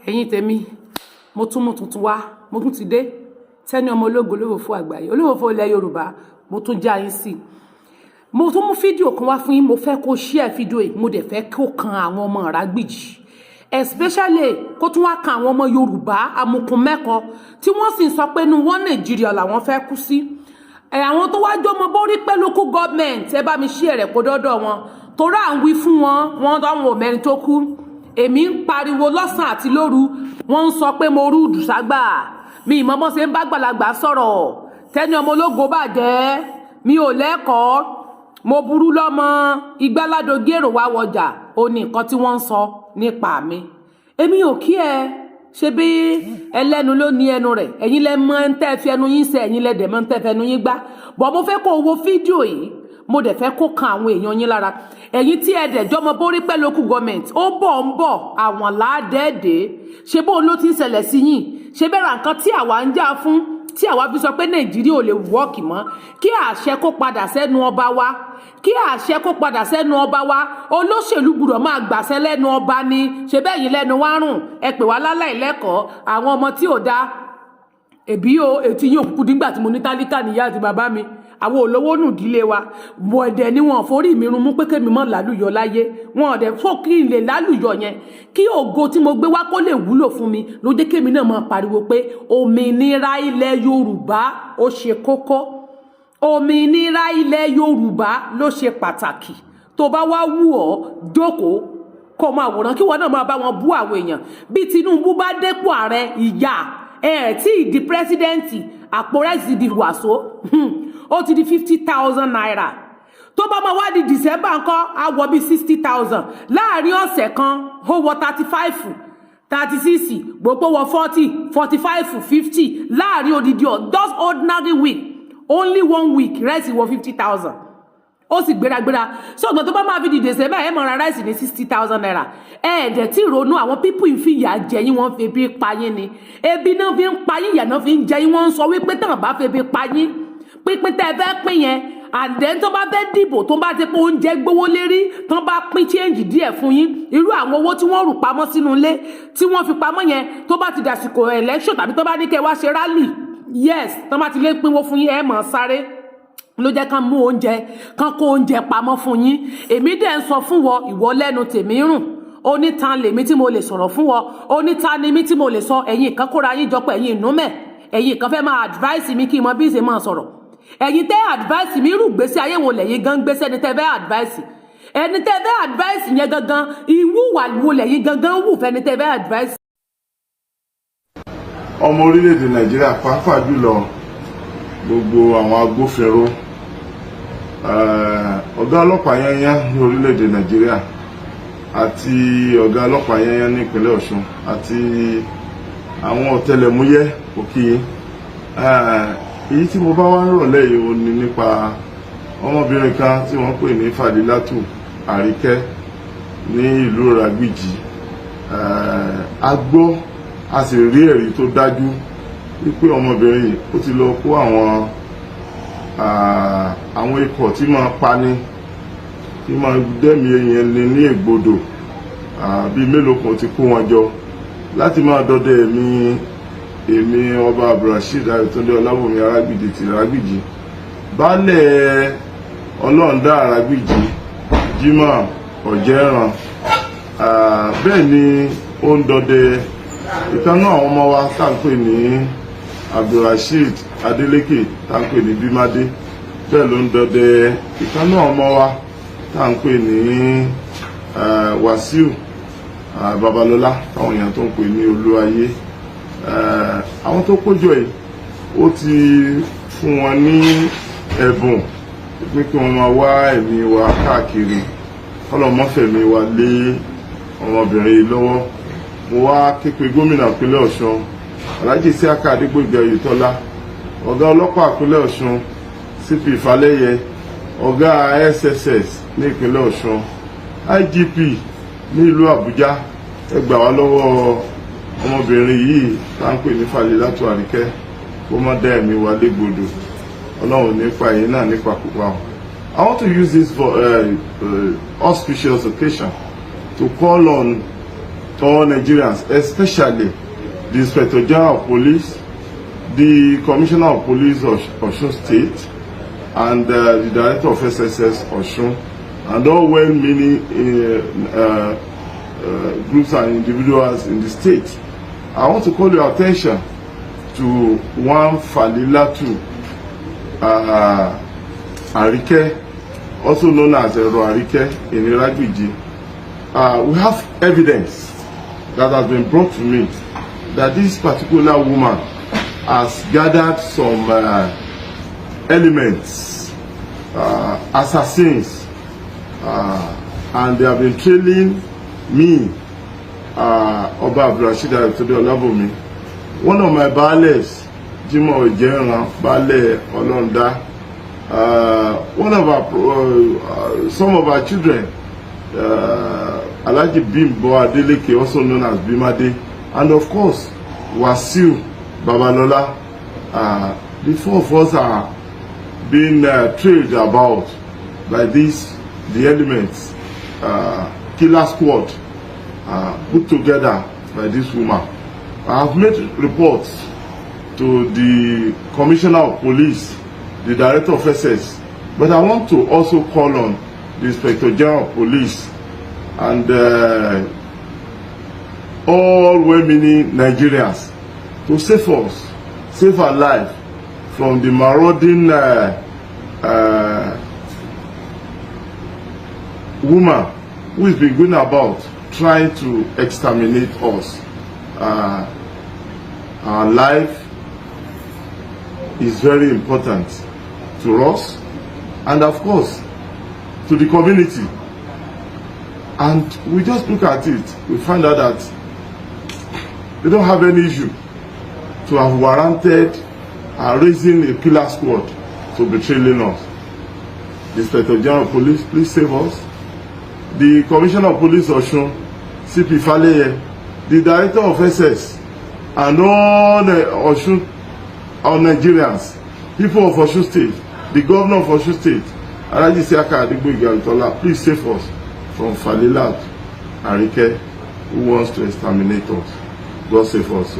ẹ̀yin tèmi mo tún wá mo tún ti dé tẹ́ni ọmọ ológo olówófó àgbáyé olówófó ilẹ̀ Yorùbá mo tún já yín sí mo tún mú fídíò kan wá fún yín mo fẹ́ kó share fídíò yìí mo dẹ̀ fẹ́ kó kan àwọn ọmọ aragbiji especially kó tún wá kan àwọn ọmọ Yorùbá amukun mẹ́kọ tí wọ́n sì ń sọ pé nu wọn Nàìjíríà làwọn fẹ́ kú sí àwọn tó wá jọmọ borí pé local government ẹ bá mi share rẹ̀ kó dọ́dọ̀ wọn torí à ń wí fún wọn táwọn ò mẹ́rin tó kú èmi ń pariwo lọ́sàn àti lóru wọ́n ń sọ pé mo rúdù ságbà mi ìmọ̀ bọ́n ṣe ń bá gbàlagbà sọ̀rọ̀ tẹ́ni ọmọ ológo bàjẹ́ mi ò lẹ́kọ̀ọ́ mo burú lọ́mọ igbáládò gèrò wá wọjà ó ní nǹkan tí wọ́n ń sọ nípa mi èmi ò kí ẹ ṣe bí ẹlẹ́nu ló ní ẹnu rẹ̀ ẹ̀yin lẹ mọ̀ ń tẹ́ fi ẹnu yín ṣe ẹ̀yin lẹ dẹ̀ mọ̀ ń tẹ́ fi ẹnu yín gbá bọ̀ mo fẹ́ kó wo fídíò yìí mo dẹ̀ fẹ́ kó kan àwọn èèyàn yín lára ẹ̀yin tí ẹ dẹ̀ jọmọ borí pẹ́ local government ó bọ̀ àwọn ládẹ́ẹ̀dẹ́ ṣe bó ló ti ń ṣẹlẹ̀ sí yín ṣe bẹ́ẹ̀ ra nǹkan tí àwa ń jà fún tí àwa fi sọ pé Nàìjíríà ò lè wọ́ọ̀kì mọ́ kí àṣẹ kó padà sẹ́nu ọba wa kí àṣẹ kó padà sẹ́nu ọba wa olóṣèlú gbúdọ̀ máa gbàṣẹ lẹ́nu ọba ni ṣe bẹ́ẹ̀ yín lẹ́nu wá rùn ẹ pè wá láláì lẹ́kọ̀ọ́ àwọn ọmọ tí ò dá èbí o ètí yín òkú dígbà tí mo ní tálíkà níyà àti bàbá mi àwọn olówó nù dílé wa bọ̀ ẹ̀dẹ̀ ni wọn forí mi run mú pé kémi mọ́ lálùyọ láyé wọn ọ̀dẹ̀ fò kí n lè lálùyọ yẹn kí ògo tí mo gbé wá kó lè wúlò fún mi ló jẹ́ kémi náà máa pariwo pé òmìnira ilẹ̀ Yorùbá ó ṣe kókó òmìnira ilẹ̀ Yorùbá ló ṣe pàtàkì tó bá wá wù ọ́ jókòó kó máa wòran kí wọn náà máa bá wọn bú àwọn èèyàn bí Tinubu bá dépò ààrẹ ìyá tí ìdí pírẹsidẹ́ǹtì àpò rẹ́sì di wàsó ó ti di 50,000 naira tó bá máa wá di December ńkọ́ á wọ bí 60,000 láàrin ọ̀sẹ̀ kan ó wọ 35 36 gbogbo wọ 40 45 50 láàrin odidi just ordinary week only 1 week rẹ́sì wọ 50,000 ó sì gbéragbéra ṣùgbọ́n tó bá máa fi di December ẹ̀ mọ̀ ra ráìsì ní 60,000 naira ẹ̀ẹ́dẹ̀ tí ìrònú àwọn pípù ìfìyà jẹyìn wọ́n fi ebi payín ni ebi náà fi ń payín ìyà náà fi ń jẹyìn wọ́n ń sọ wípé tàn bá fi ebi payín pínpín tẹ́ ẹ fẹ́ pín yẹn àdẹ́n tó bá fẹ́ dìbò tó bá ti pé oúnjẹ gbówó lérí tán bá pín change díẹ̀ fún yín irú àwọn owó tí wọ́n rù pamọ́ sínú ilé tí wọ́n fi pamọ́ yẹn tó bá ti dàsìkò election tàbí tó bá ní kẹ́ wá ṣe rally yes tán bá ti lè pínwó fún yín ẹ mọ̀ sáré ló jẹ́ kán mú oúnjẹ kán kó oúnjẹ pamọ́ fún yín èmi dẹ̀ ń sọ fún wọ ìwọ lẹ́nu tèmi rùn onítan lèmi tí mo lè sọ̀rọ̀ fún wọ onítan ni mi tí mo lè sọ ẹ̀yin kan kóra yín jọpọ̀ ẹ̀yin ìnúmẹ̀ ẹ̀yin kan fẹ́ máa advice mi kí n mọ bí ṣe máa sọ̀rọ̀ ẹ̀yin tẹ́ advice mi rú gbèsè ayé wo lẹ́yìn gan gbèsè ẹni tẹ́ fẹ́ advice ẹni tẹ́ fẹ́ advice yẹn gangan ìwúwà wo lẹ́yìn gangan wù fẹ́ni tẹ́ fẹ́ advice. ọmọ orílẹ̀-èdè Nàìjíríà pàápàá jùlọ gbogbo àwọn agbófinró ọ̀gá ọlọ́pàá yányán ní orílẹ̀-èdè Nàìjíríà àti ọ̀gá ọlọ́pàá yányán ní ìpínlẹ̀ Ọ̀ṣun àti àwọn ọ̀tẹlẹ̀múyẹ́ òkè èyí tí mo bá wá ń rọ̀ lẹ́yìn ó ní nípa ọmọbìnrin kan tí wọ́n pè ní Fàdílátù Àríkẹ́ ní ìlú Aragbiji a gbọ́ a sì rí ẹ̀rí tó dájú wípé ọmọbìnrin yìí ó ti lọ kó àwọn ikọ̀ tí máa pani tí máa dẹ́mi èèyàn ní ègbodò bíi mélòó kan ti kó wọn jọ láti máa dọdẹ èmi ọba Rasheed olabomi aragbiji ti Aragbiji baálẹ̀ ọlọ́ọ̀dá Aragbiji Jimoh ọ̀jẹ̀ràn bẹ́ẹ̀ ni ó ń dọdẹ ìkànnà àwọn ọmọ wa tá ń pè ní Rasheed Adeleke tá ń pè ní Bímádé bẹ́ẹ̀ ló ń dọdẹ ìkànnà ọmọ wa tá ń pè ní Wàsíù Babalọ́lá táwọn èèyàn tó ń pè ní Olúayé àwọn tó kójọ yìí ó ti fún wọn ní ẹ̀bùn pé kí wọ́n máa wá ẹ̀mí wa káàkiri ọlọ́mọ́fẹ̀mí wa lé ọmọbìnrin yìí lọ́wọ́ mo wá képe gómìnà ìpínlẹ̀ Ọ̀ṣun Alhaji Isiaka Adégbóyèga Oyètọ́lá ọ̀gá ọlọ́pàá ìpínlẹ̀ Ọ̀ṣun CP Falẹ́yẹ ọ̀gá SSS ní ìpínlẹ̀ Ọ̀ṣun IGP ní ìlú Àbújá ẹ gbà wá lọ́wọ́ ọmọbìnrin yìí tá ń pè ní Fàdílátù Àríkẹ́ kó má dá ẹ̀mí wa légbodò Ọlọ́run nípa èyí náà nípa púpọ̀. I want to use this for auspicious occasion to call on all Nigerians, especially the Inspector General of Police, the Commissioner of Police of Osun State, and the Director of SSS Osun, and all well-meaning groups and individuals in the state. I want to call your attention to one Falilatu Arike, also known as Arike in Aragbiji. We have evidence that has been brought to me that this particular woman has gathered some elements, assassins, and they have been trailing me, Rasheed olabomi, one of my baales, Jimo Ojeran, Baale Olonda, one of our, some of our children, Alhaji Bimbo Adeleke, also known as Bimade, and of course, Wasiu Babalola. The four of us are being trailed about by the elements, killer squad, put together by this woman. I have made reports to the Commissioner of Police, the Director of SS, but I want to also call on the Inspector General of Police and all well-meaning Nigerians to save us, save our life from the marauding woman who has been going about trying to exterminate us. Our life is very important to us and of course to the community. And we just look at it, we find out that they don't have any issue to have warranted raising a killer squad to be trailing us. The Inspector General of Police, please save us. The Commissioner of Police Osun, CP Faleye, the Director of SS, and all the Osun, all Nigerians, people of Osun State, the Governor of Osun State, Alhaji Isiaka Adigboyega, please save us from Falilatu Arike, who wants to exterminate us. God save us.